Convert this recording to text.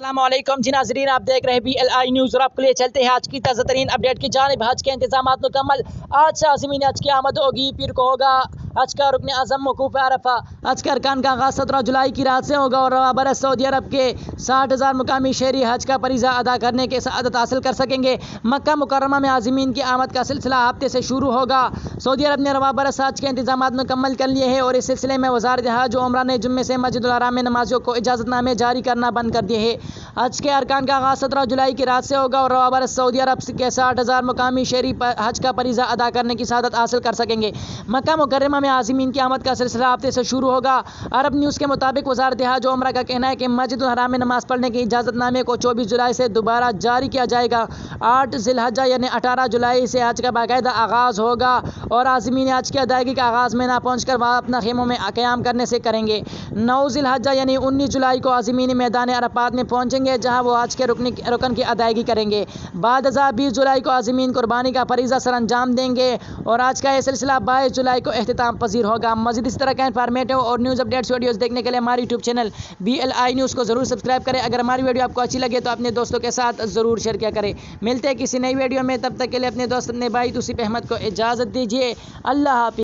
अस्सलामुअलैकुम जी नाज़रीन, आप देख रहे हैं BLI न्यूज़ और आपके लिए चलते हैं आज की ताज़ा तरीन अपडेट की जानिब। हज के इंतजाम मुकम्मल। आज से आज़मीन हज की आमद होगी। पीर को होगा हज का रुकन आज़म मौकूफ़ अरफा। हज के अरकान का आगाज़ 17 जुलाई की रात से होगा और रवाबर सऊदी अरब के 60,000 मुकामी शहरी हज का फरीज़ा अदा करने के सआदत हासिल कर सकेंगे। मक्का मुकर्रमा में आज़मीन की आमद का सिलसिला हफ्ते से शुरू होगा। सऊदी अरब ने रवाबर हज के इंतजाम मुकम्मल कर लिए हैं और इस सिलसिले में वज़ारत हज और उमरा ने जुम्मे से मस्जिदुल हराम में नमाजियों को इजाज़तनामे जारी करना बंद कर दिए हैं। हज के अरकान का आगाज़ 17 जुलाई की रात से होगा और रवाबर सऊदी अरब के 60,000 मुकामी शहरी हज का फरीज़ा अदा करने की सआदत हासिल कर सकेंगे। मक्का मुकर्रमा में आज़मीन की आमद का सिलसिला हफ्ते से शुरू होगा। अरब न्यूज़ के मुताबिक वज़ारत हज और उमरा का कहना है कि मस्जिदुल हराम में नमाज पढ़ने के इजाज़तनामे को 24 जुलाई से दोबारा जारी किया जाएगा। 8 ज़िलहज्जा यानी 18 जुलाई से हज का बाकायदा आगाज़ होगा और आज़मीन हज की अदायगी का आगाज़ में ना पहुँच कर वहाँ अपना खेमों में क़याम करने से करेंगे। 9 ज़िलहज्जा यानी 19 जुलाई को आज़मीन मैदान अरफात में पहुँचेंगे, जहाँ वो हज के रुकन की अदायगी करेंगे। बाद 20 जुलाई को आज़मीन कुर्बानी का फरीज़ा सर अंजाम देंगे और आज का यह सिलसिला 22 जुलाई को अख्तिताम पजीर होगा। मज़ीद इस तरह का इंफॉर्मेटिव और न्यूज़ अपडेट्स वीडियोज़ देखने के लिए हमारे यूट्यूब चैनल BLI न्यूज़ को ज़रूर सब्सक्राइब करें। अगर हमारी वीडियो आपको अच्छी लगे तो अपने दोस्तों के साथ ज़रूर शेयर किया करें। मिलते हैं किसी नई वीडियो में, तब तक के लिए अपने दोस्त अपने भाई तौसीफ अहमद को इजाज़त दीजिए। अल्लाह हाफ़िज़।